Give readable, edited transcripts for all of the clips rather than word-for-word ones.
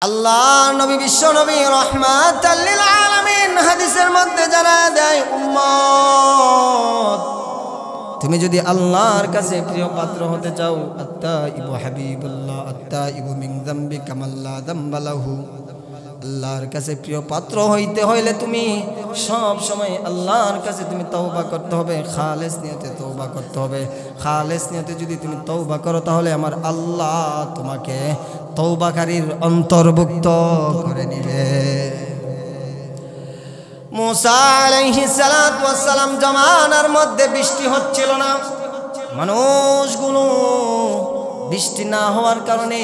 আল্লাহ নবী বিশ্ব নবী রাহমাতাল লিল আলামিন হাদিসের মধ্যে জানায় দেয়, উম্মত তুমি যদি আল্লাহর কাছে প্রিয় পাত্র হতে চাও, আত্তাইবু হাবিবুল্লাহ আত্তাইবু মিন যামবি কামাল্লা যামবা লাহু, আল্লাহর কাছে প্রিয় পাত্র হইতে হইলে তুমি সব সময় আল্লাহর কাছে তুমি তওবা করতে হবে, খালেস নিয়তে তওবা করতে হবে। খালেস নিয়তে যদি তুমি তওবা করো তাহলে আমার আল্লাহ তোমাকে তওবাকারীর অন্তর্ভুক্ত করে নেবে। মুসা আলাইহিস সালাতু ওয়াস সালাম জামানার মধ্যে বৃষ্টি হচ্ছিল না, মানুষগুলো বৃষ্টি না হওয়ার কারণে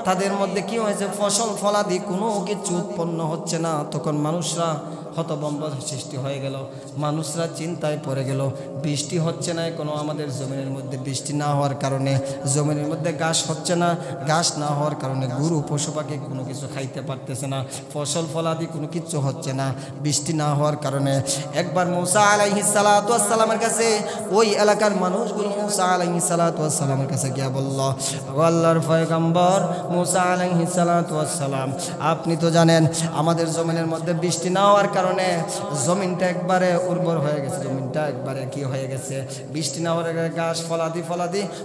তাদের মধ্যে কি হয়েছে, ফসল ফলাদি কোনো কিছু উৎপন্ন হচ্ছে না। তখন মানুষরা হতভম্ব সৃষ্টি হয়ে গেল, মানুষরা চিন্তায় পড়ে গেল, বৃষ্টি হচ্ছে না কোনো আমাদের জমিনের মধ্যে, বৃষ্টি না হওয়ার কারণে জমিনের মধ্যে ঘাস হচ্ছে না, ঘাস না হওয়ার কারণে গরু পশু পাখি কোনো কিছু খাইতে পারতেছে না, ফসল ফলাদি কোনো কিছু হচ্ছে না বৃষ্টি না হওয়ার কারণে। একবার মুসা আলাইহিস সালাতু ওয়াস সালামের কাছে ওই এলাকার মানুষগুলো মুসা আলাইহিস সালাতু ওয়াস সালামের কাছে গিয়ে বলল, আল্লাহর পয়গম্বর মুসা আলাইহিস সালাতু ওয়াস সালাম, আপনি তো জানেন আমাদের জমিনের মধ্যে বৃষ্টি না হওয়ার কারণে জমিনটা একবারে উর্বর হয়ে গেছে, জমিনটা একবারে কি হয়ে গেছে, বৃষ্টি না হওয়ার কারণে ঘাস ফলাদি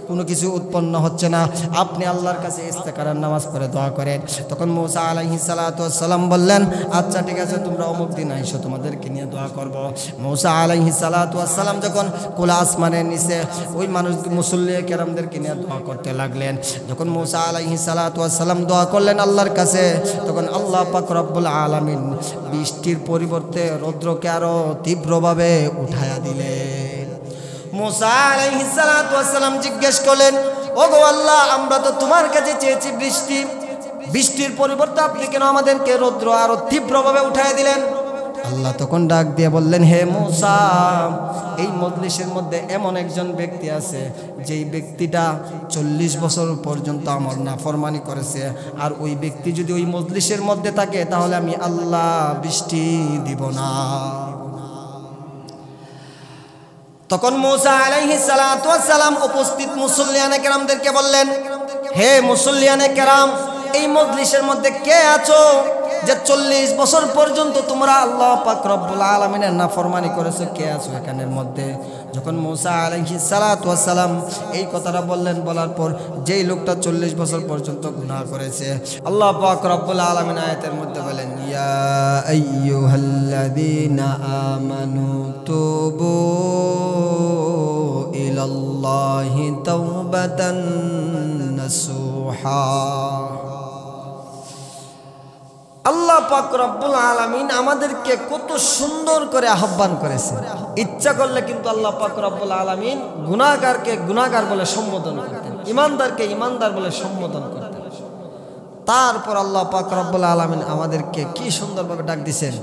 কোনো কিছু উৎপন্ন হচ্ছে না, আপনি আল্লাহর কাছে ইস্তেখারার নামাজ পড়ে দোয়া করেন। তখন মুসা আলাইহিস সালাতু ওয়াস সালাম বললেন, আচ্ছা ঠিক আছে, তোমরা অমুক দিন আইসো, তোমাদেরকে নিয়ে দোয়া করব। মুসা আলাইহিস সালাতু ওয়াস সালাম যখন খোলা আসমানের নিচে ওই মানুষ মুসল্লি কেরামদেরকে নিয়ে দোয়া করতে লাগলেন, যখন মুসা আলাইহিস সালাতু ওয়াস সালাম দোয়া করলেন আল্লাহর কাছে, তখন আল্লাহ পাক রব্বুল আলামিন বৃষ্টির পরিবর্তে রৌদ্রকে আরো তীব্রভাবে উঠায়া দিলেন। মুসা আলাইহিস সালাতু ওয়াস সালাম জিজ্ঞেস করলেন, ওগো আল্লাহ, আমরা তো তোমার কাছে চেয়েছি বৃষ্টি, বৃষ্টির পরিবর্তে আপনি কেন আমাদেরকে রৌদ্র আরো তীব্রভাবে উঠায়া দিলেন? আল্লাহ তখন ডাক দিয়ে বললেন, হে মুসা, এই মজলিসের মধ্যে এমন একজন ব্যক্তি আছে যেই ব্যক্তিটা 40 বছর পর্যন্ত আমার নাফরমানি করেছে, আর ওই ব্যক্তি যদি ওই মজলিসের মধ্যে থাকে তাহলে আমি আল্লাহ বৃষ্টি দিব না। তখন মুসা আলাইহিস সালাতু ওয়াস সালাম উপস্থিত মুসল্লিয়ানে কেরামদেরকে বললেন, হে মুসল্লিয়ানে কেরাম, এই মজলিসের মধ্যে কে আছো যে 40 বছর পর্যন্ত তোমরা আল্লাহ পাক রব্বুল আলামিনের নাফরমানি করেছো? কে আছো এখানের মধ্যে? যখন মুসা আলাইহিস সালাতু ওয়াস সালাম এই কথাটা বললেন, বলার পর যেই লোকটা 40 বছর পর্যন্ত গুনাহ করেছে, আল্লাহ পাক রব্বুল আলামিন আয়াতের মধ্যে বলেন, ইয়া আইয়ুহাল্লাযীনা আমানু তুবু ইলাল্লাহি তাওবাতান নাসুহা। আল্লাহ পাক রব্বুল আলামিন আমাদেরকে কত সুন্দর করে আহ্বান করেছে। ইচ্ছা করলে কিন্তু আল্লাহ পাক রব্বুল আলামিন গুনাহগারকে গুনাহগার বলে সম্বোধন করতেন, ইমানদারকে ইমানদার বলে সম্বোধন করতেন। তারপর আল্লাহ পাক রব্বুল আলামিন আমাদেরকে কি সুন্দরভাবে ডাক দিয়েছেন,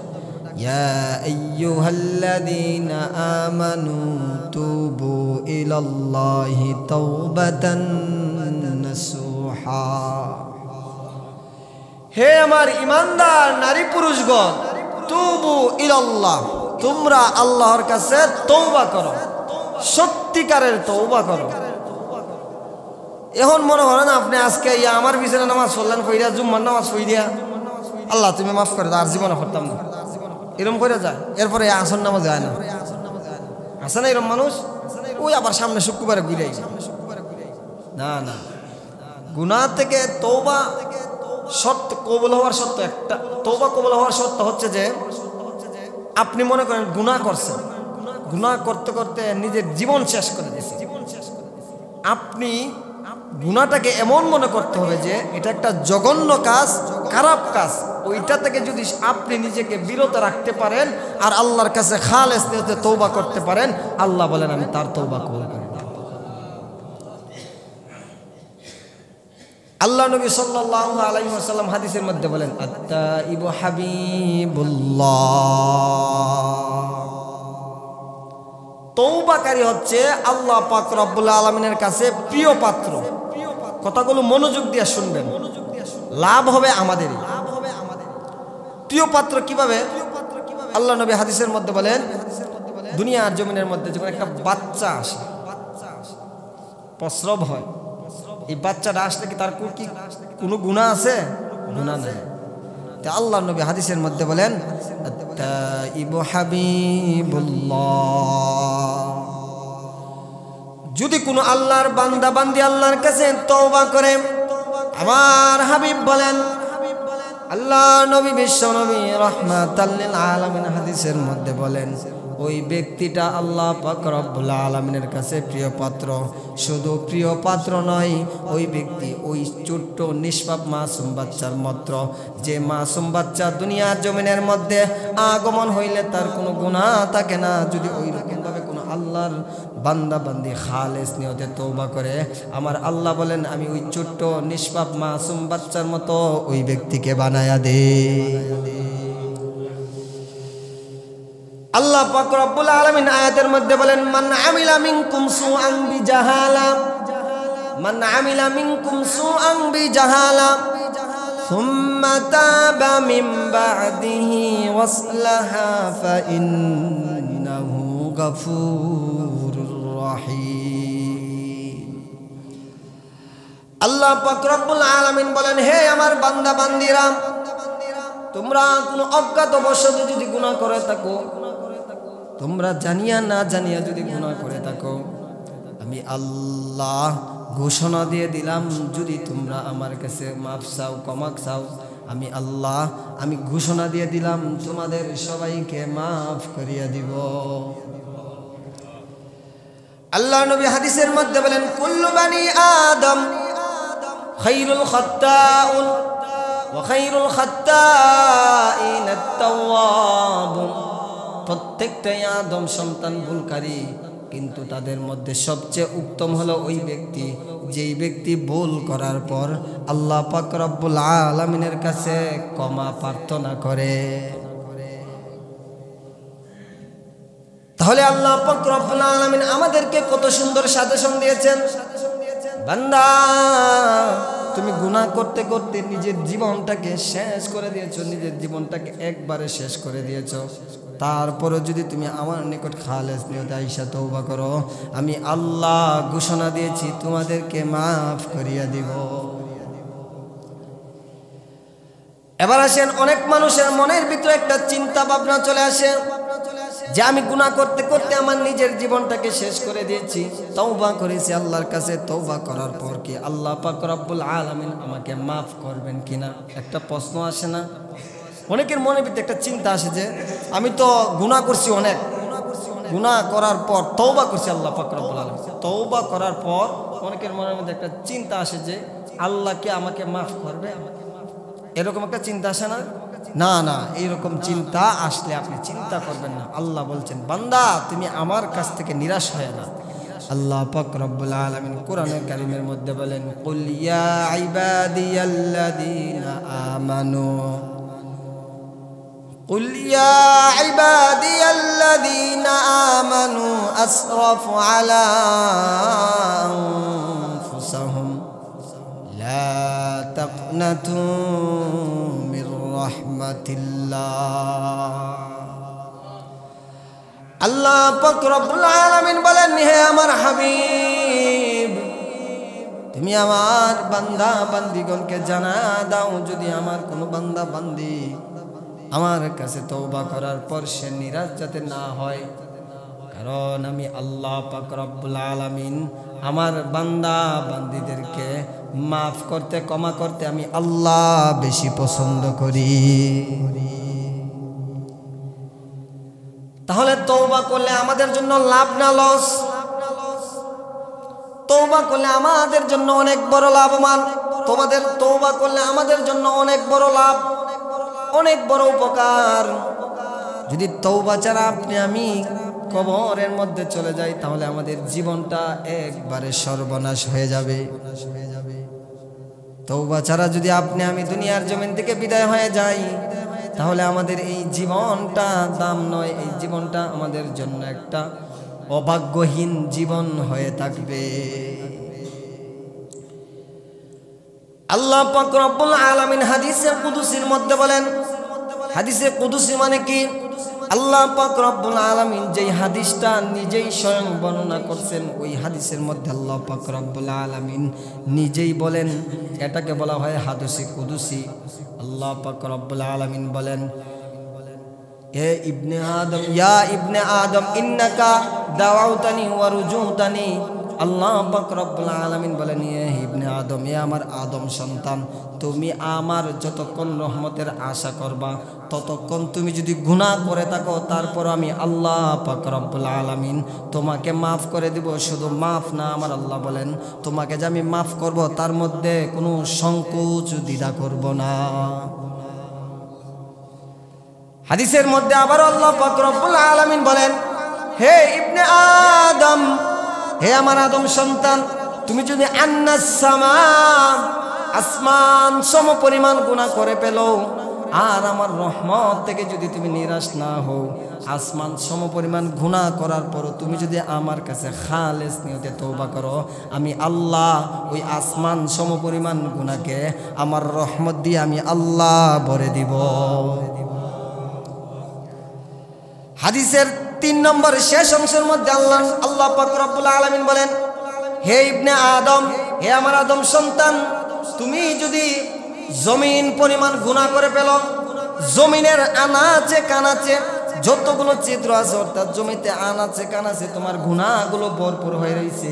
ইয়া আইয়ুহাল্লাযীনা আমানু তুবু ইলাল্লাহি তাওবাতান নাসুহা। হে আমার ইমানদার নারী পুরুষগণ, তুবু ইলাল্লাহ, তোমরা আল্লাহর কাছে তওবা করো, সত্যিকারের তওবা করো। এখন মনে করেন আপনি আজকে আমার পিছনে নামাজ পড়লেন, পড়িয়া জুম্মার নামাজ পড়িয়া আল্লাহ তুমি মাফ করে দাও, আর জীবনে পড়তাম না, এরকম করে যায়। এরপরে আসর নামাজ যায় না, আসে না এরকম মানুষ, ওই আবার সামনে শুক্রবারে ঘুরে না না। গুনাহ থেকে তওবা শর্ত কবুল হওয়ার শর্ত একটা, তওবা কবুল হওয়ার শর্ত হচ্ছে যে আপনি মনে করেন গুনাহ করছেন, গুনাহ করতে করতে নিজের জীবন শেষ করে দিয়েছেন, আপনি গুনাহটাকে এমন মনে করতে হবে যে এটা একটা জঘন্য কাজ, খারাপ কাজ, ওইটা থেকে যদি আপনি নিজেকে বিরত রাখতে পারেন আর আল্লাহর কাছে খালেস নিয়তে তওবা করতে পারেন, আল্লাহ বলেন আমি তার তওবা কবুল করি। আল্লাহ নবী সাল্লাল্লাহু আলাইহি ওয়াসাল্লাম হাদিসের মধ্যে বলেন, আত্তাইবু হাবিবুল্লাহ, তওবাকারী হচ্ছে আল্লাহ পাক রব্বুল আলামিনের কাছে প্রিয় পাত্র। কথাগুলো মনোযোগ দিয়ে শুনবেন, লাভ হবে আমাদেরই। প্রিয় পাত্র কিভাবে? আল্লাহ নবী হাদিসের মধ্যে বলেন, দুনিয়ার জমিনের মধ্যে যখন একটা বাচ্চা আসে, প্রসব হয়, এই বাচ্চাটা আসলে কি তার কি কোনো গুনাহ আছে? গুনাহ নাই। তা আল্লাহর নবী হাদিসের মধ্যে বলেন আত-তাইবু হাবিবুল্লাহ, যদি কোনো আল্লাহর বান্দা বান্দি আল্লাহর কাছে তওবা করে, আমার হাবিব বলেন, আল্লাহ নবী বিশ্ব নবী রাহমাতাল লিল আলামিন হাদিসের মধ্যে বলেন, ওই ব্যক্তিটা আল্লাহ পাক রব্বুল আলামিনের কাছে প্রিয় পাত্র। শুধু প্রিয় পাত্র নয়, ওই ব্যক্তি ওই ছোট্ট নিষ্পাপ মাসুম বাচ্চার মাত্র, যে মাসুম বাচ্চা দুনিয়ার জমিনের মধ্যে আগমন হইলে তার কোনো গুনাহ থাকে না। যদি ওই রকমভাবে কোনো আল্লাহর বান্দা বান্দি খালেস নিয়তে তওবা করে, আমার আল্লাহ বলেন আমি ওই ছোট্ট নিষ্পাপ মাসুম বাচ্চার মতো ওই ব্যক্তিকে বানায়া দে। আল্লাহ পাক রব্বুল আলামিন আয়াতের মধ্যে বলেন, মান আমিলা মিনকুম সুআন বিজাহালা, মান আমিলা মিনকুম সুআন বিজাহালা সুম্মা তাবা মিন বা'দিহি ওয়াসলাহা ফাইন্নাহু গফুরুর রহিম। আল্লাহ পাক রব্বুল আলামিন বলেন, হে আমার বান্দা বান্দিরা, তোমরা কোনো অজ্ঞাতবশত যদি গুনাহ করে থাকো, তোমরা জানিয়া না জানিয়া যদি গুনাহ করে থাকো, আমি আল্লাহ ঘোষণা দিয়ে দিলাম, যদি তোমরা আমার কাছে মাফ চাও, ক্ষমা চাও, আমি আল্লাহ আমি ঘোষণা দিয়ে দিলাম তোমাদের সবাইকে মাফ করিয়া দিব। আল্লাহ নবী হাদিসের মধ্যে বলেন, কুল্লু বানি আদম খায়রুল খাত্তাউন ওয়া খায়রুল খাত্তাইন আত-তাওয়াবুন। প্রত্যেকটাই আদম সন্তান ভুলকারী, কিন্তু তাদের মধ্যে সবচেয়ে উত্তম হলো ওই ব্যক্তি যেই ব্যক্তি ভুল করার পর আল্লাহ পাক রব্বুল আলামিনের কাছে ক্ষমা প্রার্থনা করে। তাহলে আল্লাহ পাক রব্বুল আলামিন আমাদেরকে কত সুন্দর সাজেশন দিয়েছেন, বান্দা তুমি গুনাহ করতে করতে নিজের জীবনটাকে শেষ করে দিয়েছো, নিজের জীবনটাকে একবারে শেষ করে দিয়েছো। তারপরে যদি তুমি আমার নিকট খালেস নিয়তে আইসা তওবা করো, আমি আল্লাহ ঘোষণা দিয়েছি তোমাদেরকে মাফ করিয়া দিব। এবার আসেন, অনেক মানুষের মনের ভিতরে একটা চিন্তা ভাবনা চলে আসে যে আমি গুনাহ করতে করতে আমার নিজের জীবনটাকে শেষ করে দিয়েছি, তওবা করেছি আল্লাহর কাছে, তওবা করার পর কি আল্লাহ পাক রব্বুল আলামিন আমাকে মাফ করবেন কিনা? একটা প্রশ্ন আসে না? অনেকের মনের ভিতরে একটা চিন্তা আসে যে আমি তো গুনাহ করছি, অনেক গুনাহ করার পর তওবা করছি আল্লাহ পাক রব্বুল আলামিন, তওবা করার পর অনেকের মনের মধ্যে একটা চিন্তা আসে যে আল্লাহ কি আমাকে মাফ করবে? এরকম একটা চিন্তা আসে না? না না, এইরকম চিন্তা আসলে আপনি চিন্তা করবেন না। আল্লাহ বলছেন, বান্দা তুমি আমার কাছ থেকে নিরাশ হয় না। আল্লাহ পাক রব্বুল আলামিন কোরআনের কারীমের মধ্যে বলেন, কুল ইয়া ইবাদিয়াল্লাযীনা আমানু, কুল ইয়া ইবাদিয়াল্লাযীনা আমানু আসরাফু আলা আনফুসাহুম লা তাকনাতু মির রাহমাতিল্লাহ। আল্লাহ পাক রব্বুল আলামিন বলেন, হে আমার হাবিব, তুমি আমার বান্দা বান্দিগণকে জানা দাও, যদি আমার কোনো বান্দা বান্দি আমার কাছে তওবা করার পর সে নিরাশ যাতে না হয়, কারণ আমি আল্লাহ পাক রব্বুল আলামিন আমার বান্দা বান্দিদেরকে মাফ করতে, ক্ষমা করতে আমি আল্লাহ বেশি পছন্দ করি। তাহলে তওবা করলে আমাদের জন্য লাভ না লস? তওবা করলে আমাদের জন্য অনেক বড় লাভবান, তোমাদের তওবা করলে আমাদের জন্য অনেক বড় লাভ, অনেক বড় উপকার। যদি তওবা ছাড়া আপনি আমি কবরের মধ্যে চলে যাই, তাহলে আমাদের জীবনটা একবারে সর্বনাশ হয়ে যাবে। তওবা ছাড়া যদি আপনি আমি দুনিয়ার জমিন থেকে বিদায় হয়ে যাই, তাহলে আমাদের এই জীবনটা দাম নয়, এই জীবনটা আমাদের জন্য একটা অভাগ্যহীন জীবন হয়ে থাকবে। আল্লাহ পাক রব্বুল আলামিন হাদিসে কুদসির মধ্যে বলেন, হাদিসে কুদসি মানে কি? আল্লাহ পাক রব্বুল আলামিন যেই হাদিসটা নিজেই স্বয়ং বর্ণনা করছেন, ওই হাদিসের মধ্যে আল্লাহ পাক রব্বুল আলামিন নিজেই বলেন, এটাকে বলা হয় হাদিসে কুদসি। আল্লাহ পাক রব্বুল আলামিন বলেন, হে ইবনে আদম, ইয়া ইবনে আদম ইন্নাকা দাওয়াউতানি ওয়া রুজুতানি। আল্লাহ পাক রব্বুল আলামিন বলেন, হে ইবনে আদম, হে আমার আদম সন্তান, তুমি আমার যতক্ষণ রহমতের আশা করবা, ততক্ষণ তুমি যদি গুনাহ করে থাকো, তারপর আমি আল্লাহ পাক রব্বুল আলামিন তোমাকে মাফ করে দিব। শুধু মাফ না, আমার আল্লাহ বলেন, তোমাকে যে আমি মাফ করব তার মধ্যে কোনো সংকোচ দ্বিধা করব না। হাদিসের মধ্যে আবার আল্লাহ পাক রব্বুল আলামিন বলেন, হে ইবনে আদম, হে আমার আদম সন্তান, তুমি যদি আসমান সম পরিমাণ গুনাহ করে পেলো, আর আমার রহমত থেকে যদি তুমি নিরাশ না হও, আসমান সম পরিমাণ গুনাহ করার পরও তুমি যদি আমার কাছে খালেস নিয়তে তওবা করো, আমি আল্লাহ ওই আসমান সম পরিমাণ গুনাহকে আমার রহমত দিয়ে আমি আল্লাহ ভরে দিব। হাদিসের 3 নম্বর শেষ অংশের মধ্যে আল্লাহ পাক রব্বুল আলামিন বলেন, হে ইবনে আদম, হে আমার আদম সন্তান, তুমি যদি জমিন পরিমাণ গুনাহ করে পেল, জমিনের আনাচে কানাচে যতগুলো ছিদ্র আছে, অর্থাৎ জমিতে আনাচে কানাচে তোমার গুনাহগুলো ভরপুর হয়ে রয়েছে,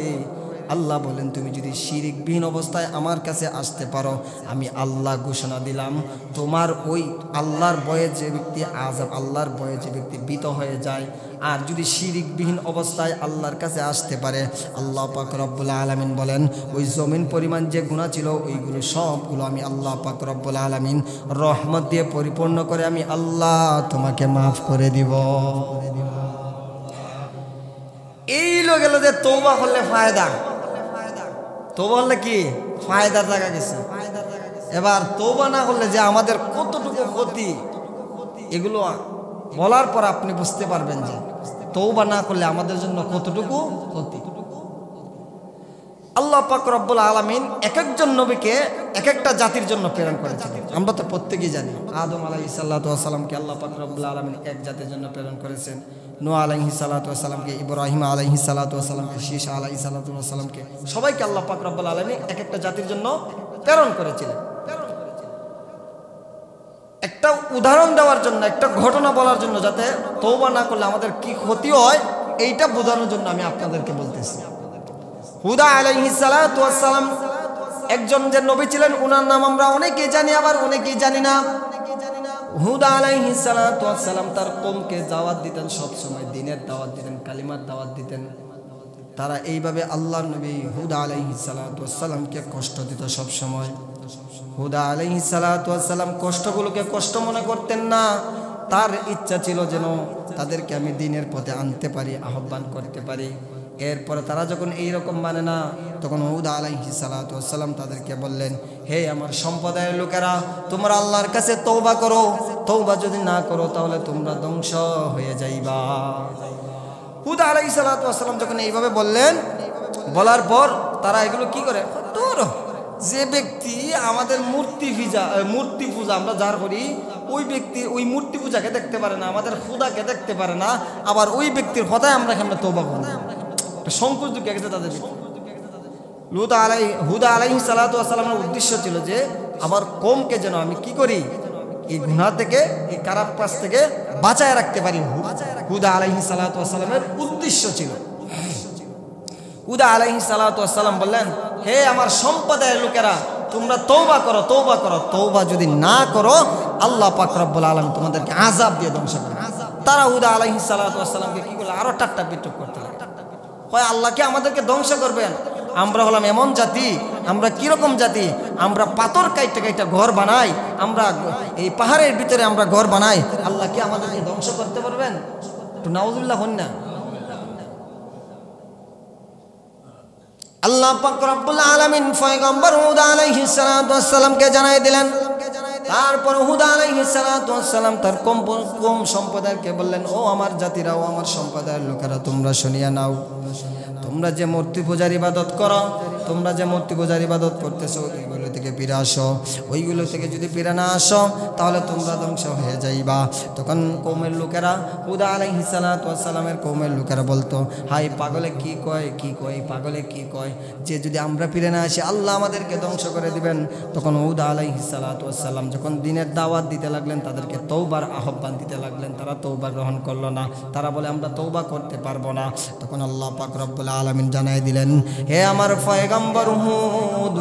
আল্লাহ বলেন, তুমি যদি শিরিকবিহীন অবস্থায় আমার কাছে আসতে পারো, আমি আল্লাহ ঘোষণা দিলাম, তোমার ওই আল্লাহর ভয়ে যে ব্যক্তি আল্লাহর ভয়ে যে ব্যক্তি ভীত হয়ে যায়, আর যদি শিরিকবিহীন অবস্থায় আল্লাহর কাছে আসতে পারে, আল্লাহ পাক রব্বুল আলামিন বলেন, ওই জমিন পরিমাণ যে গুনাহ ছিল, ওইগুলো সবগুলো আমি আল্লাহ পাক রব্বুল আলামিন রহমত দিয়ে পরিপূর্ণ করে আমি আল্লাহ তোমাকে মাফ করে দিব। এই গেল যে তওবা করলে ফায়দা, তওবা করলে কি ফায়দার জায়গা গেছে। এবার তওবা না করলে যে আমাদের কতটুকু ক্ষতি, এগুলো বলার পর আপনি বুঝতে পারবেন যে তওবা না করলে আমাদের জন্য কতটুকু ক্ষতি। আল্লাহ পাক রব্বুল আলামিন এক একজন নবীকে এক একটা জাতির জন্য প্রেরণ করেছিলেন। আমরা তো প্রত্যেকেই জানি, আদম আলাইহিস সালাতু ওয়াস সালামকে আল্লাহ পাক রব্বুল আলামিন এক জাতির জন্য প্রেরণ করেছেন, নূহ আলাইহিস সালাতু ওয়াস সালামকে, ইব্রাহিম আলাইহিস সালাতু ওয়াস সালামকে, শীস আলাইহিস সালাতু ওয়াস সালামকে, সবাইকে আল্লাহ পাক রব্বুল আলামিন এক একটা জাতির জন্য প্রেরণ করেছিলেন। একটা উদাহরণ দেওয়ার জন্য, একটা ঘটনা বলার জন্য, যাতে তওবা না করলে আমাদের কি ক্ষতি হয় এইটা বোঝানোর জন্য আমি আপনাদেরকে বলতেছি। হুদা আলাইহিস সালাতু ওয়াস সালাম একজন যে নবী ছিলেন, ওনার নাম আমরা অনেকেই জানি, আবার অনেকেই জানি না। হুদা আলাইহিস সালাতু ওয়াস সালাম তার কওমকে দাওয়াত দিতেন, সব সময় দ্বীনের দাওয়াত দিতেন, কালিমার দাওয়াত দিতেন। তারা এইভাবে আল্লাহর নবী হুদা আলাইহিস সালাতু ওয়াস সালামকে কষ্ট দিত সব সময়। হুদা আলাইহিস সালাতু ওয়াস সালাম কষ্টগুলোকে কষ্ট মনে করতেন না, তার ইচ্ছা ছিল যেন তাদেরকে আমি দ্বীনের পথে আনতে পারি, আহ্বান করতে পারি। এরপরে তারা যখন এইরকম মানে না, তখন হুদা আলাইহিস সালাতু ওয়াস সালাম তাদেরকে বললেন, হে আমার সম্প্রদায়ের লোকেরা, তোমরা আল্লাহর কাছে তওবা করো, তওবা যদি না করো তাহলে তোমরা ধ্বংস হয়ে যাইবা। হুদা আলাইহিস সালাতু ওয়াস সালাম যখন এইভাবে বললেন, বলার পর তারা এগুলো কি করে, তোর যে ব্যক্তি আমাদের মূর্তি পূজা আমরা যার করি, ওই ব্যক্তি ওই মূর্তি পূজাকে দেখতে পারে না, আমাদের খুদাকে দেখতে পারে না, আবার ওই ব্যক্তির কথায় আমরা কেমন তওবা করব, সংকোচ ঢুকে গেছে তাদের। হুদা আলাইহিস সালাতু ওয়াস সালামের উদ্দেশ্য ছিল যে আমার কওমকে যেন আমি কি করি, এই গুনাহ থেকে, এই খারাপ কাজ থেকে বাঁচায় রাখতে পারি। হুদা আলাইহিস সালাতু ওয়াস সালামের উদ্দেশ্য ছিল। হুদা আলাইহিস সালাতু ওয়াস সালাম বললেন, হে আমার সম্প্রদায়ের লোকেরা, তোমরা তওবা করো, তওবা করো, তওবা যদি না করো আল্লাহ পাক রব্বুল আলামিন তোমাদেরকে আযাব দিয়ে ধ্বংস করবে। তারা হুদা আলাইহিস সালাতু ওয়াস সালামকে কি করলো, আরো টাট্টা বিদ্রুপ করতে লাগলো। হয় আল্লাহকে আমাদেরকে ধ্বংস করবেন, আমরা হলাম এমন জাতি, আমরা কিরকম জাতি, আমরা পাথর কাইটা কাইটা ঘর বানাই, আমরা এই পাহাড়ের ভিতরে আমরা ঘর বানাই, আল্লাহ কি আমাদেরকে ধ্বংস করতে পারবেন? তো নাউজুবিল্লাহ হন না। আল্লাহ পাক রব্বুল আলামিন পয়গম্বর হুদা আলাইহিস সালাতু ওয়াস সালামকে জানাই দিলেন। তারপর হুদা আলাইহিস সালাতু ওয়াস সালাম তার কম সম্প্রদায়কে বললেন, ও আমার জাতিরা, ও আমার সম্প্রদায়ের লোকেরা, তোমরা শুনিয়া নাও, তোমরা যে মূর্তি পূজার ইবাদত করো, তোমরা যে মূর্তি পূজার ইবাদত করতেছো, এগুলো থেকে থেকে ফিরে আসো, ওইগুলো থেকে যদি ফিরে না আসো তাহলে তোমরা ধ্বংস হয়ে যাইবা। তখন কওমের লোকেরা, হুদা আলাইহিস সালাতু ওয়াস সালামের কওমের লোকেরা বলতো, হাই পাগলে কি কয়, কি কয়, পাগলে কি কয়, যে যদি আমরা ফিরে না আসি আল্লাহ আমাদেরকে ধ্বংস করে দিবেন। তখন হুদা আলাইহিস সালাতু ওয়াস সালাম যখন দিনের দাওয়াত দিতে লাগলেন, তাদেরকে তওবার আহ্বান দিতে লাগলেন, তারা তওবা গ্রহণ করলো না। তারা বলে আমরা তওবা করতে পারবো না। তখন আল্লাহ পাক রব্বুল আলামিন জানাই দিলেন, হে আমার পয়গম্বর হুদ,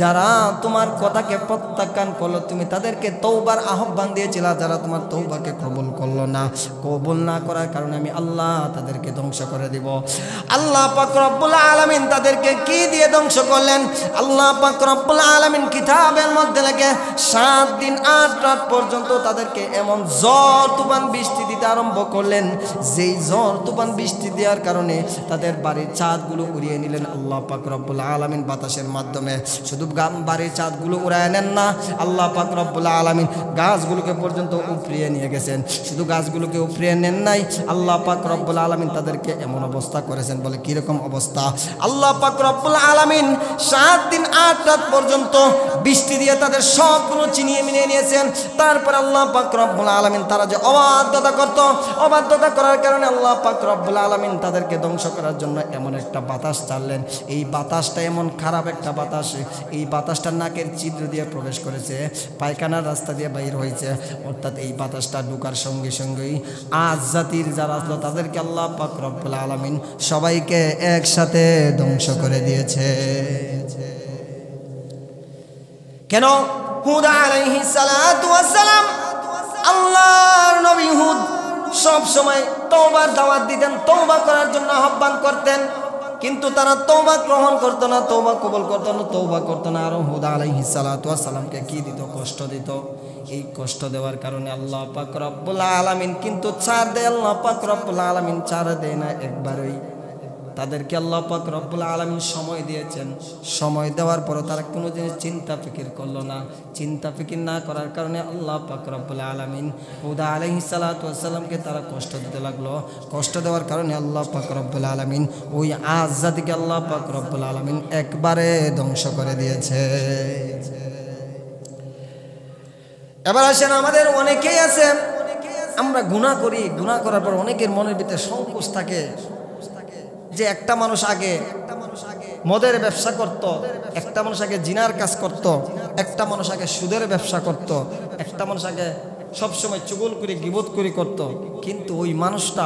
যারা তোমার কথাকে প্রত্যাখ্যান করলো, তুমি তাদেরকে তওবার আহ্বান দিয়েছিলা, যারা তোমার তওবাকে কবুল করলো না, কবুল না করার কারণে আমি আল্লাহ তাদেরকে ধ্বংস করে দিব। আল্লাহ পাক রব্বুল আলামিন তাদেরকে কি দিয়ে ধ্বংস করলেন? আল্লাহ পাক রব্বুল আলামিন কিতাবের মধ্যে লেখে 7 দিন 8 রাত পর্যন্ত তাদেরকে এমন ঝড় তুফান বৃষ্টি দিতে আরম্ভ করলেন, যেই ঝড় তুফান বৃষ্টি দেওয়ার কারণে তাদের বাড়ির ছাদগুলো উড়িয়ে নিলেন আল্লাহ পাক রব্বুল আলামিন বাতাসের মাধ্যমে। শুধু বাড়ির ছাদগুলো উড়ায় নেন না, আল্লাহ পাক রব্বুল আলামিন গাছগুলোকে পর্যন্ত উপড়িয়ে নিয়ে গেছেন। শুধু গাছগুলোকে উপড়িয়ে নেন নাই, আল্লাহ পাক রব্বুল আলামিন তাদেরকে এমন অবস্থা করেছেন, বলে কিরকম অবস্থা? আল্লাহ পাক রব্বুল আলামিন 7 দিন 8 রাত পর্যন্ত বৃষ্টি দিয়ে তাদের সবগুলো চিনিয়ে মিনিয়ে নিয়েছেন। তারপর আল্লাহ পাক রব্বুল আলামিন তারা যে অবাধ্যতা করত, অবাধ্যতা করার কারণে আল্লাহ পাক রব্বুল আলামিন তাদেরকে ধ্বংস করার জন্য এমন একটা বাতাস ছাড়লেন। এই বাতাসটা এমন খারাপ একটা বাতাস, এই বাতাসটা নাকের ছিদ্র দিয়ে প্রবেশ করেছে, পায়খানার রাস্তা দিয়ে বাইর হয়েছে। অর্থাৎ এই বাতাসটা ঢোকার সঙ্গে সঙ্গেই আজ জাতির যারা আসলো তাদেরকে আল্লাহ পাক রব্বুল আলামিন সবাইকে একসাথে ধ্বংস করে দিয়েছে। কেন? হুদ আলাইহিস সালাতু ওয়াস সালাম, আল্লাহর নবী হুদ সব সময় তওবার দাওয়াত দিতেন, তওবা করার জন্য আহ্বান করতেন, কিন্তু তারা তওবা গ্রহণ করতো না, তওবা কবুল করতো না, তওবা করতো না। আর হুদ আলাইহিস সালাতু ওয়াস সালামকে কি দিত? কষ্ট দিত। এই কষ্ট দেওয়ার কারণে আল্লাহ পাক রব্বুল আলামিন কিন্তু ছাড় দেয়, আল্লাহ পাক রব্বুল আলামিন ছাড় দেয় না একবারই। তাদেরকে আল্লাহ পাক রব্বুল আলামিন সময় দিয়েছেন, সময় দেওয়ার পরও তারা কোনো জিনিস চিন্তা ফিকির করলো না। চিন্তা ফিকির না করার কারণে আল্লাহ পাক রব্বুল আলামিন হুদ আলাইহিস সালাতু ওয়াস সালামকে তারা কষ্ট দিতে লাগলো। কষ্ট দেওয়ার কারণে আল্লাহ পাক রব্বুল আলামিন ওই আজ জাতিকে আল্লাহ পাক রব্বুল আলামিন একবারে ধ্বংস করে দিয়েছে। এবার আসেন, আমাদের অনেকেই আছে, আমরা গুনাহ করি, গুনাহ করার পর অনেকের মনের ভিতরে সংকোচ থাকে যে একটা মানুষ আগে মদের ব্যবসা করত, একটা মানুষ আগে জিনার কাজ করত, একটা মানুষ আগে সুদের ব্যবসা করত, একটা মানুষ আগে সবসময় চুগলখড়ি গীবতখড়ি করত, কিন্তু ওই মানুষটা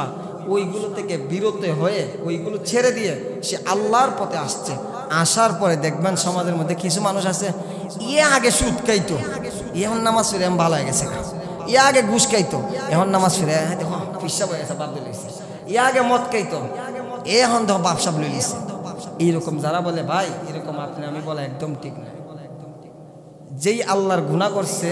ওইগুলো থেকে বিরত হয়ে ওইগুলো ছেড়ে দিয়ে সে আল্লাহর পথে আসছে। আসার পরে দেখবেন সমাজের মধ্যে কিছু মানুষ আছে, ইয়ে আগে সুদ খাইতো, এখন নামাজ ফিরে এমন ভালো হয়ে গেছে, ইয়ে আগে ঘুষ খাইতো, এখন নামাজ ফিরে দেখো পিসাব হয়ে গেছে, বাদ দিয়ে দিয়েছে, ইয়ে আগে মদ খাইতো, এখন দেখো বাপসাপ লই লিছে। এইরকম যারা বলে ভাই এরকম আপনি আমি বলা একদম ঠিক না। যেই আল্লাহর গুনাহ করছে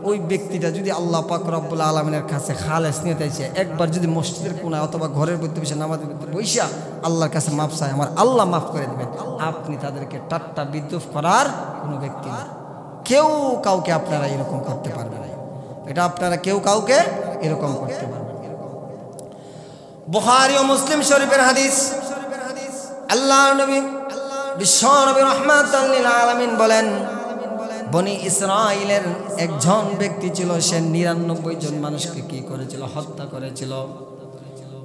ওই ব্যক্তিটা যদি আল্লাহ পাক রব্বুল আলামিনের কাছে খালেস নিয়ে চাইছে, একবার যদি মসজিদের কোণায় অথবা ঘরের মধ্যে বসে নামাজের মধ্যে বইসা আল্লাহর কাছে মাফ চায়, আমার আল্লাহ মাফ করে দেবেন। আপনি তাদেরকে ঠাট্টা বিদ্রুপ করার কোনো ব্যক্তি না। কেউ কাউকে আপনারা এরকম করতে পারবেন না, এটা আপনারা কেউ কাউকে এরকম করতে পারবেন। বুখারী ও মুসলিম শরীফের হাদিস, আল্লাহর নবী বিশ্ব নবী রাহমাতাল লিল আলামিন বলেন, বনি ইসরাইলের একজন ব্যক্তি ছিল, সে 99 জন মানুষকে কি করেছিল? হত্যা করেছিল।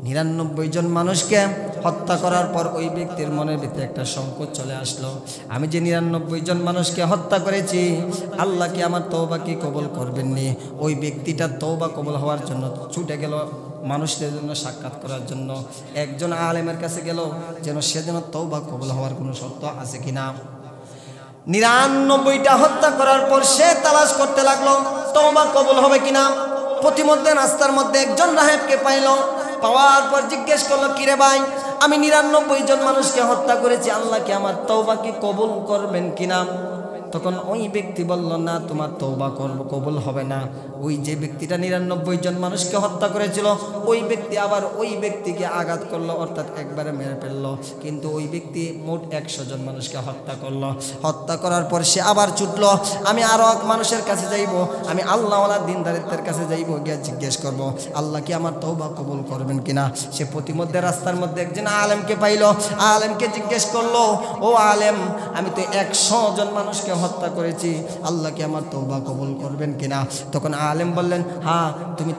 99 জন মানুষকে হত্যা করার পর ওই ব্যক্তির মনের ভিতরে একটা সংকোচ চলে আসলো, আমি যে 99 জন মানুষকে হত্যা করেছি, আল্লাহ কি আমার তওবা কি কবুল করবেননি? ওই ব্যক্তিটা তওবা কবুল হওয়ার জন্য ছুটে গেল মানুষদের জন্য সাক্ষাৎ করার জন্য, একজন আলেমের কাছে গেল যেন সে যেন তওবা কবুল হওয়ার কোনো শর্ত আছে কিনা। 99টা হত্যা করার পর সে তালাশ করতে লাগলো তওবা কবুল হবে কিনা। প্রতিমধ্যে রাস্তার মধ্যে একজন রাহেবকে পাইল, পাওয়ার পর জিজ্ঞেস করলো, কিরে ভাই, আমি 99 জন মানুষকে হত্যা করেছি, আল্লাহ কি আমার তওবা কি কবুল করবেন কিনা? তখন ওই ব্যক্তি বলল, না, তোমার তওবা কবুল হবে না। ওই যে ব্যক্তিটা 99 জন মানুষকে হত্যা করেছিল ওই ব্যক্তি আবার ওই ব্যক্তিকে আঘাত করলো, অর্থাৎ একবারে মেরে ফেললো। কিন্তু ওই ব্যক্তি মোট 100 জন মানুষকে হত্যা করলো। হত্যা করার পর সে আবার ছুটলো, আমি আরো এক মানুষের কাছে যাইব, আমি আল্লাহওয়ালা দিনদারিত্বের কাছে যাইব, গিয়ে জিজ্ঞেস করব আল্লাহ কি আমার তওবা কবুল করবেন কিনা। সে প্রতিমধ্যে রাস্তার মধ্যে একজন আলেমকে পাইল, আলেমকে জিজ্ঞেস করলো, ও আলেম, আমি তো 100 জন মানুষকে হত্যা করেছি, আল্লাহ কি আমার তওবা কবুল করবেন কিনা? তখন আলেম বললেন, হ্যাঁ তুমি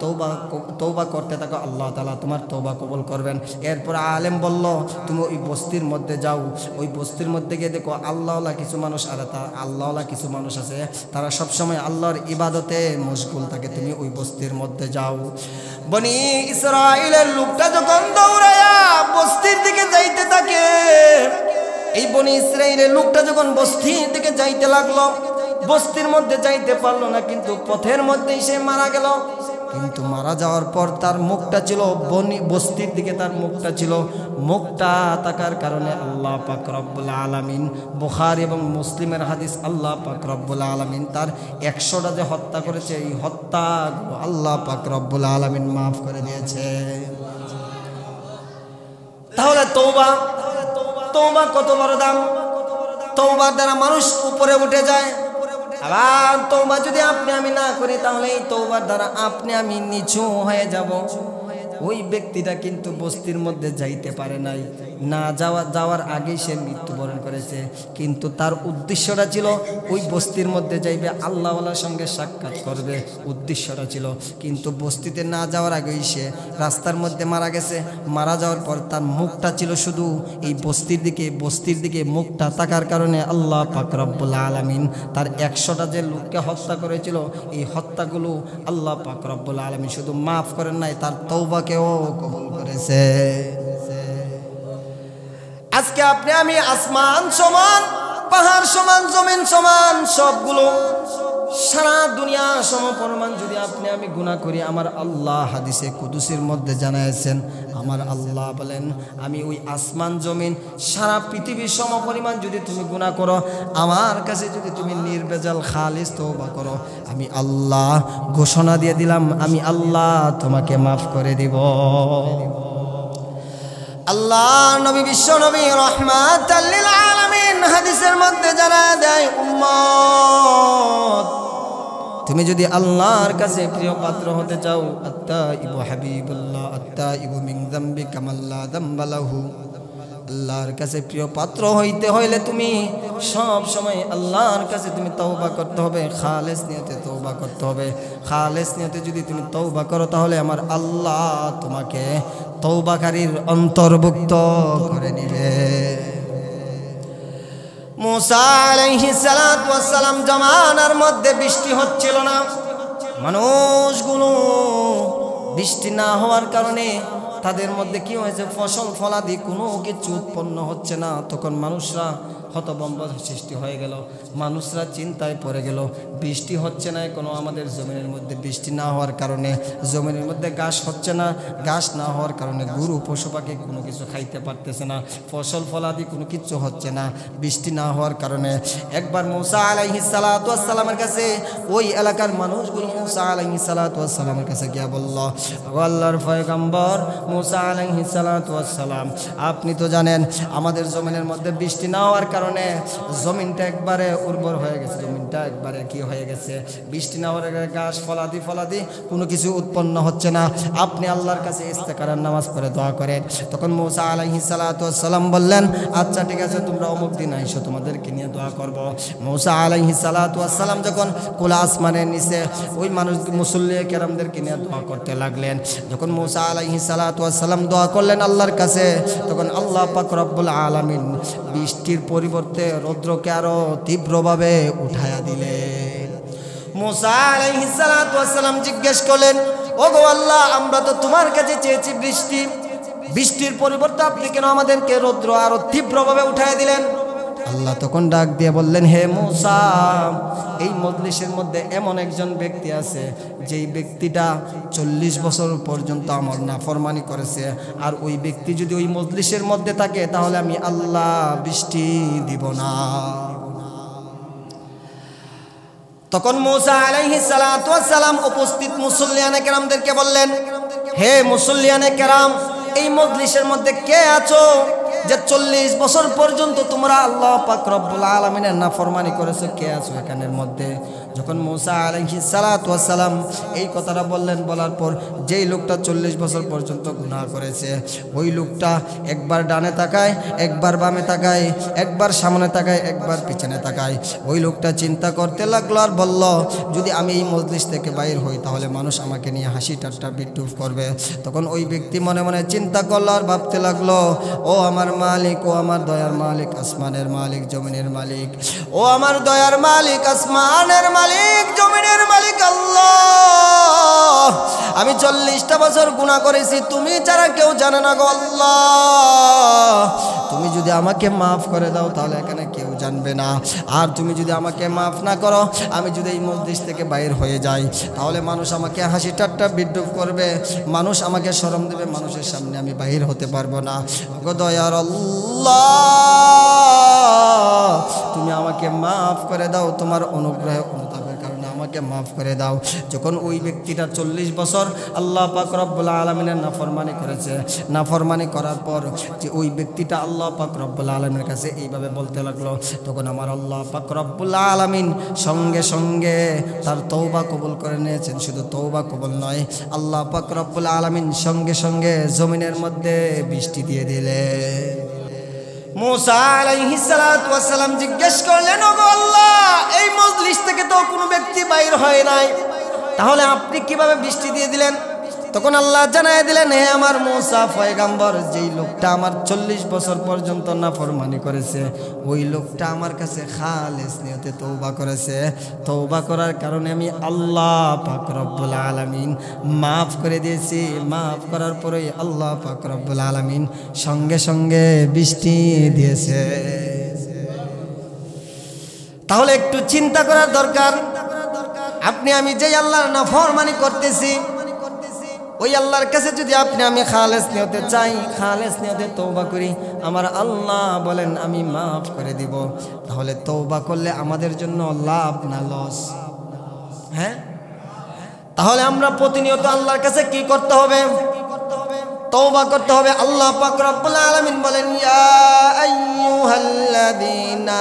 তওবা করতে থাকো, আল্লাহ তাআলা তোমার তওবা কবুল করবেন। এরপর আলেম বলল, তুমি ওই বস্তির মধ্যে যাও, ওই বস্তির মধ্যে গিয়ে দেখো আল্লাহওয়ালা কিছু মানুষ, আর আল্লাহওয়ালা কিছু মানুষ আছে, তারা সবসময় আল্লাহর ইবাদতে মশগুল থাকে, তুমি ওই বস্তির মধ্যে যাও। বনি ইসরাইলের লোকটা যখন দৌড়ায়া বস্তির দিকে যাইতে থাকে, এই বনি ইসরাইলের লোকটা যখন বস্তির দিকে যাইতে লাগলো, বস্তির মধ্যে যাইতে পারলো না, কিন্তু পথের মধ্যেই সে মারা গেল। কিন্তু মারা যাওয়ার পর তার মুখটা ছিল বস্তির দিকে, তার মুখটা ছিল, মুখটা তাকার কারণে আল্লাহ পাক রব্বুল আলামিন, বুখারী এবং মুসলিমের হাদিস, আল্লাহ পাক রব্বুল আলামিন তার 100টা যে হত্যা করেছে, এই হত্যা আল্লাহ পাক রব্বুল আলামিন মাফ করে দিয়েছে। তাহলে তওবা কত বড় দাম! তওবার দ্বারা মানুষ উপরে উঠে যায়। আবার তওবা যদি আপনি আমি না করি, তাহলে এই তওবার দ্বারা আপনি আমি নিচু হয়ে যাব। ওই ব্যক্তিটা কিন্তু বস্তির মধ্যে যাইতে পারে নাই, না যাওয়ার আগেই সে মৃত্যুবরণ করেছে, কিন্তু তার উদ্দেশ্যটা ছিল ওই বস্তির মধ্যে যাইবে, আল্লাহওয়ালার সঙ্গে সাক্ষাৎ করবে, উদ্দেশ্যটা ছিল। কিন্তু বস্তিতে না যাওয়ার আগেই সে রাস্তার মধ্যে মারা গেছে। মারা যাওয়ার পর তার মুখটা ছিল শুধু এই বস্তির দিকে মুখটা থাকার কারণে আল্লাহ পাক রব্বুল আলামিন তার 100টা যে লোককে হত্যা করেছিল, এই হত্যাগুলো আল্লাহ পাক রব্বুল আলামিন শুধু মাফ করেন নাই, তার তওবাকেও কবুল করেছে। আজকে আপনি আমি আসমান সমান, পাহাড় সমান, জমিন সমান, সবগুলো সারা দুনিয়া সমপরিমাণ যদি আপনি আমি গুনাহ করি, আমার আল্লাহ হাদিসে কুদুসির মধ্যে জানাইছেন, আমার আল্লাহ বলেন, আমি ওই আসমান জমিন সারা পৃথিবীর সমপরিমাণ যদি তুমি গুনাহ করো, আমার কাছে যদি তুমি নির্ভেজাল খালিস তওবা করো, আমি আল্লাহ ঘোষণা দিয়ে দিলাম, আমি আল্লাহ তোমাকে মাফ করে দিব। আল্লাহ নবী, বিশ্ব নবী রাহমাতাল লিল আলামিন হাদিসের মধ্যে জানায় দেয়, উম্মত তুমি যদি আল্লাহর কাছে প্রিয় পাত্র হতে চাও, আত্তাইবু হাবিবুল্লাহ আত্তাইবু মিন যামবি কামাল্লা যামবা লাহু, আল্লাহর কাছে প্রিয় পাত্র হইতে হইলে তুমি সব সময় আল্লাহর কাছে তুমি তওবা করতে হবে, খালেস নিয়তে তওবা করতে হবে। খালেস নিয়তে যদি তুমি তওবা করো, তাহলে আমার আল্লাহ তোমাকে তওবাকারীর অন্তর্ভুক্ত করে নেবে। মুসা আলাইহিস সালাতু ওয়াস সালাম জামানার মধ্যে বৃষ্টি হচ্ছিল না, মানুষগুলো বৃষ্টি না হওয়ার কারণে তাদের মধ্যে কি হয়েছে, ফসল ফলাদি কোনো কিছু উৎপন্ন হচ্ছে না। তখন মানুষরা হতভম্ব সৃষ্টি হয়ে গেল, মানুষরা চিন্তায় পড়ে গেল, বৃষ্টি হচ্ছে না কোনো, আমাদের জমিনের মধ্যে বৃষ্টি না হওয়ার কারণে জমিনের মধ্যে ঘাস হচ্ছে না, ঘাস না হওয়ার কারণে গরু পশু পাখি কোনো কিছু খাইতে পারতেছে না, ফসল ফলাদি কোনো কিছু হচ্ছে না, বৃষ্টি না হওয়ার কারণে। একবার মুসা আলাইহিস সালাতু ওয়াস সালামের কাছে ওই এলাকার মানুষগুলো মুসা আলাইহিস সালাতু ওয়াস সালামের কাছে গিয়া বলল, আল্লাহর পয়গম্বর মুসা আলাইহিস সালাতু ওয়াস সালাম, আপনি তো জানেন আমাদের জমিনের মধ্যে বৃষ্টি না হওয়ার কারণে জমিনটা একবারে উর্বর হয়ে গেছে, জমিনটা একবারে কি হয়ে গেছে, বৃষ্টি না হওয়ার কারণে ঘাস ফলাদি কোনো কিছু উৎপন্ন হচ্ছে না, আপনি আল্লাহর কাছে ইস্তেখারার নামাজ পড়ে দোয়া করেন। তখন মুসা আলাইহিস সালাতু ওয়াস সালাম বললেন, আচ্ছা ঠিক আছে, তোমরা অমুক দিন আইসো, তোমাদেরকে নিয়ে দোয়া করব। মুসা আলাইহিস সালাতু ওয়াস সালাম যখন খোলা আসমানের নিচে ওই মানুষ মুসল্লি কেরামদেরকে নিয়ে দোয়া করতে লাগলেন, যখন মুসা আলাইহিস সালাতু ওয়াস সালাম দোয়া করলেন আল্লাহর কাছে, তখন আল্লাহ পাক রব্বুল আলামিন বৃষ্টির পরিবর্তে রৌদ্রকে আরো তীব্রভাবে উঠায়া দিলেন। মুসা আলাইহিস সালাতু ওয়াস সালাম জিজ্ঞেস করলেন, ওগো আল্লাহ, আমরা তো তোমার কাছে চেয়েছি বৃষ্টির পরিবর্তে আপনি কেন আমাদেরকে রৌদ্র আরো তীব্রভাবে উঠায়া দিলেন? আল্লাহ তখন ডাক দিয়ে বললেন, হে মুসা, এই মজলিসের মধ্যে এমন একজন ব্যক্তি আছে যেই ব্যক্তিটা 40 বছর পর্যন্ত আমার নাফরমানি করেছে, আর ওই ব্যক্তি যদি ওই মজলিসের মধ্যে থাকে তাহলে আমি আল্লাহ বৃষ্টি দিব না। তখন মুসা আলাইহিস সালাতু ওয়াস সালাম উপস্থিত মুসল্লিয়ানে কেরামদেরকে বললেন, হে মুসল্লিয়ানে কেরাম, এই মজলিসের মধ্যে কে আছো যে 40 বছর পর্যন্ত তোমরা আল্লাহ পাক রব্বুল আলামিনের নাফরমানি করেছো? কে আছো এখানের মধ্যে? যখন যখন মূসা আলাইহিস সালাতু ওয়াস সালাম এই কথাটা বললেন, বলার পর যেই লোকটা 40 বছর পর্যন্ত গুনাহ করেছে ওই লোকটা একবার ডানে তাকায়, একবার বামে তাকায়, একবার সামনে তাকায়, একবার পিছনে তাকায়। ওই লোকটা চিন্তা করতে লাগলো আর বলল, যদি আমি এই মজলিস থেকে বাইর হই তাহলে মানুষ আমাকে নিয়ে হাসি ঠাট্টা বিদ্রুপ করবে। তখন ওই ব্যক্তি মনে মনে চিন্তা করলো আর ভাবতে লাগলো, ও আমার মালিক, ও আমার দয়ার মালিক, আসমানের মালিক, জমিনের মালিক, ও আমার দয়ার মালিক, আসমানের মালিক, জমিনের মালিক আল্লাহ, আমি 40টা বছর গুনাহ করেছি, তুমি ছাড়া কেউ জানে না গো আল্লাহ। তুমি যদি আমাকে মাফ করে দাও তাহলে এখানে কেউ জানবে না, আর তুমি যদি আমাকে মাফ না করো, আমি যদি এই মজলিস থেকে বাইর হয়ে যাই তাহলে মানুষ আমাকে হাসি ঠাট্টা বিদ্রুপ করবে, মানুষ আমাকে শরম দেবে, মানুষের সামনে আমি বাহির হতে পারবো না। গো দয়ার আল্লাহ, তুমি আমাকে মাফ করে দাও, তোমার অনুগ্রহে অনুতাপের কারণে আমাকে মাফ করে দাও। যখন ওই ব্যক্তিটা 40 বছর আল্লাহ পাক রব্বুল আলামিনের নাফরমানি করেছে, নাফরমানি করার পর যে ওই ব্যক্তিটা আল্লাহ পাক রব্বুল আলামিনের কাছে এইভাবে বলতে লাগলো, তখন আমার আল্লাহ পাক রব্বুল আলামিন সঙ্গে সঙ্গে তার তওবা কবুল করে নিয়েছেন। শুধু তওবা কবুল নয়, আল্লাহ পাক রব্বুল আলামিন সঙ্গে সঙ্গে জমিনের মধ্যে বৃষ্টি দিয়ে দিলেন। মূসা আলাইহিস সালাতু ওয়াস সালাম জিজ্ঞেস করলেন, ওগো আল্লাহ, এই মজলিস থেকে তো কোনো ব্যক্তি বাইর হয় নাই, তাহলে আপনি কিভাবে বৃষ্টি দিয়ে দিলেন? তখন আল্লাহ জানায় দিলেন, হে আমার মূসা পয়গম্বর, যেই লোকটা আমার 40 বছর পর্যন্ত নাফরমানি করেছে ওই লোকটা আমার কাছে খালেস নিয়তে তওবা করেছে, তওবা করার কারণে আমি আল্লাহ পাক রব্বুল আলামিন মাফ করে দিয়েছি। মাফ করার পরেই আল্লাহ পাক রব্বুল আলামিন সঙ্গে সঙ্গে বৃষ্টি দিয়েছে। তাহলে একটু চিন্তা করার দরকার, আপনি আমি যেই আল্লাহর নাফরমানি করতেছি ওই আল্লাহর কাছে যদি আপনি আমি খালেস নিয়তে চাই, খালেস নিয়তে তওবা করি, আমার আল্লাহ বলেন আমি মাফ করে দিব। তাহলে তওবা করলে আমাদের জন্য লাভ না লস? হ্যাঁ, তাহলে আমরা প্রতিনিয়ত আল্লাহর কাছে কি করতে হবে? তওবা করতে হবে। আল্লাহ পাক রব্বুল আলামিন বলেন, ইয়া আইয়ুহাল্লাযীনা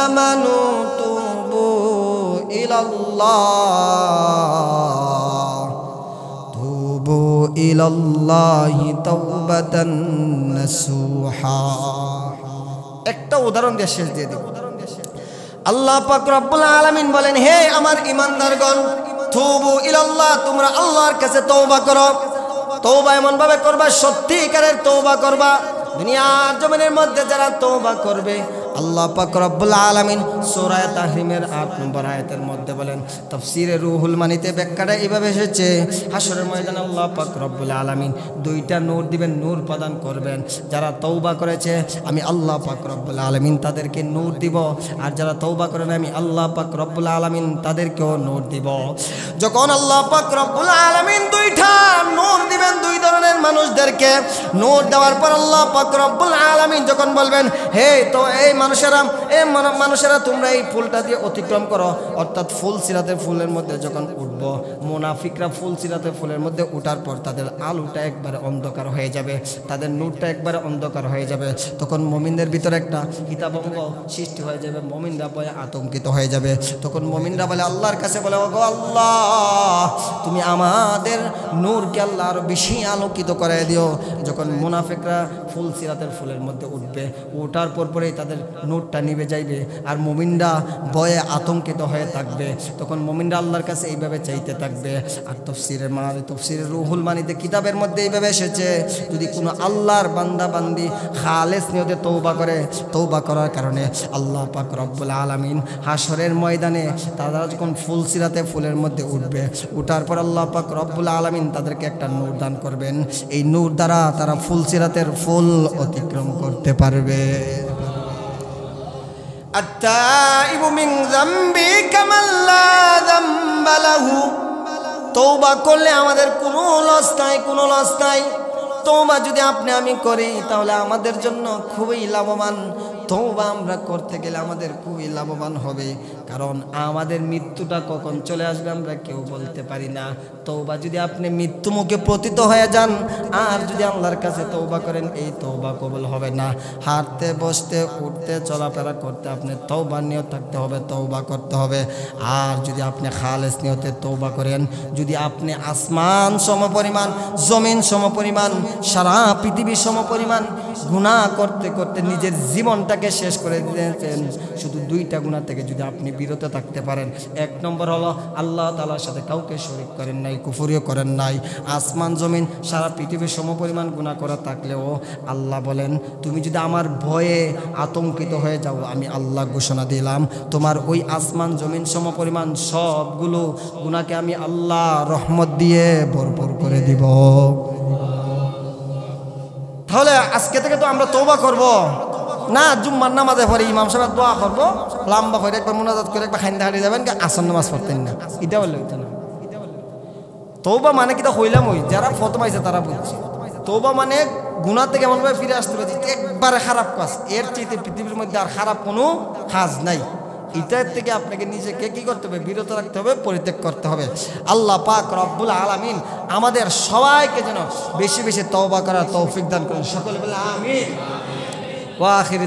আমানু তুবু ইলাল্লাহি তাওবাতান নাসুহা। একটা উদাহরণ দিয়ে শেষ দিয়ে দেব। আল্লাহ পাক রব্বুল আলামিন বলেন, হে আমার ঈমানদারগণ, তুবু ইলাল্লাহ, তোমরা আল্লাহর কাছে তওবা করো। তওবা এমন ভাবে করবা, সত্যিকারের তওবা করবা। দুনিয়ার জমিনের মধ্যে যারা তওবা করবে আল্লাহ পাক রব্বুল আলামিন সূরা তাহরিমের 8 নম্বর আয়াতের মধ্যে বলেন, তাফসীরে রুহুল মানিতে ব্যাখ্যাটা এইভাবে এসেছে, হাসরের ময়দানে আল্লাহ পাক রব্বুল আলামিন দুইটা নূর দিবেন, নূর প্রদান করবেন। যারা তওবা করেছে আমি আল্লাহ পাক রব্বুল আলামিন তাদেরকে নূর দিব, আর যারা তওবা করে না আমি আল্লাহ পাক রব্বুল আলামিন তাদেরকেও নূর দিব। যখন আল্লাহ পাক রব্বুল আলামিন দুইটা নূর দিবেন দুই ধরনের মানুষদেরকে, নূর দেওয়ার পর আল্লাহ পাক রব্বুল আলামিন যখন বলবেন, হে তো এই মানুষেরা তোমরা এই ফুলটা দিয়ে অতিক্রম করো, অর্থাৎ ফুল সিরাতের ফুলের মধ্যে যখন উঠবো, মুনাফিকরা ফুল সিরাতের ফুলের মধ্যে উঠার পর তাদের আলোটা একবারে অন্ধকার হয়ে যাবে, তাদের নূরটা একবারে অন্ধকার হয়ে যাবে। তখন মুমিনদের ভিতরে একটা হিতাভঙ্গ সৃষ্টি হয়ে যাবে, মুমিনরা ভয়ে আতঙ্কিত হয়ে যাবে। তখন মুমিনরা বলে, আল্লাহর কাছে বলে, ওগো আল্লাহ, তুমি আমাদের নূরকে আল্লাহ আরো বেশি আলোকিত করে দিও। যখন মুনাফিকরা ফুল সিরাতের ফুলের মধ্যে উঠবে, ওঠার পরেই তাদের নূরটা নিভে যাইবে, আর মুমিনরা ভয়ে আতঙ্কিত হয়ে থাকবে। তখন মুমিনরা আল্লাহর কাছে এইভাবে চাইতে থাকবে। আর তাফসীরে রুহুল মানিতে কিতাবের মধ্যে এইভাবে এসেছে, যদি কোনো আল্লাহর বান্দা বান্দি খালেস নিয়তে তওবা করে, তওবা করার কারণে আল্লাহ পাক রব্বুল আলামিন হাসরের ময়দানে তারা যখন ফুল সিরাতে ফুলের মধ্যে উঠবে, উঠার পর আল্লাহ পাক রব্বুল আলামিন তাদেরকে একটা নূর দান করবেন। এই নূর দ্বারা তারা ফুল সিরাতের ফুল অতিক্রম করতে পারবে। আত্তাইবু মিন যামবি কামান লা যামবা লাহু। তওবা করলে আমাদের কোনো লস নাই, কোনো লস নাই। তওবা যদি আপনি আমি করি তাহলে আমাদের জন্য খুবই লাভবান। তওবা আমরা করতে গেলে আমাদের খুবই লাভবান হবে, কারণ আমাদের মৃত্যুটা কখন চলে আসবে আমরা কেউ বলতে পারি না। তওবা যদি আপনি মৃত্যু মুখে পতিত হয়ে যান আর যদি আল্লাহর কাছে তওবা করেন, এই তওবা কবুল হবে না। হাঁটতে বসতে উঠতে চলাফেরা করতে আপনি তওবার নিয়ত থাকতে হবে, তওবা করতে হবে। আর যদি আপনি খালেস নিয়তে তওবা করেন, যদি আপনি আসমান সমপরিমাণ, জমিন সমপরিমাণ, সারা পৃথিবী সমপরিমাণ গুনাহ করতে করতে নিজের জীবনটাকে শেষ করে দিয়েছেন, শুধু দুইটা গুনাহ থেকে যদি আপনি বিরত থাকতে পারেন, এক নম্বর হলো আল্লাহ তাআলার সাথে কাউকে শরীক করেন নাই, কুফরিও করেন নাই। আসমান জমিন সারা পৃথিবীর সমপরিমাণ গুনাহ করা থাকলেও আল্লাহ বলেন, তুমি যদি আমার ভয়ে আতঙ্কিত হয়ে যাও, আমি আল্লাহ ঘোষণা দিলাম তোমার ওই আসমান জমিন সমপরিমাণ সবগুলো গুনাহকে আমি আল্লাহ রহমত দিয়ে ভরপুর করে দিব। তাহলে আজকে থেকে তো আমরা তওবা করব না, জুম্মার নামাজে পড়ে ইমাম সাহেব দোয়া করব, লম্বা করে একবার মুনাজাত করে একবার খাইন্দা হাঁটি যাবেন, আসর নামাজ পড়তেন না, এটা বললে হইতো না। তওবা মানে কি তা হইলাম, ওই যারা প্রথম আইছে তারা বুঝছে। তওবা মানে গুনাহ থেকে এমনভাবে ফিরে আসতে হবে একবারে খারাপ কাজ, এর চাইতে পৃথিবীর মধ্যে আর খারাপ কোনো কাজ নাই। এটার থেকে আপনাকে নিজেকে কি করতে হবে, বিরত রাখতে হবে, পরিত্যাগ করতে হবে। আল্লাহ পাক রব্বুল আলামিন আমাদের সবাইকে যেন বেশি বেশি তওবা করার তৌফিক দান করেন, সকলে বলে আমিন। ওয়া আখির।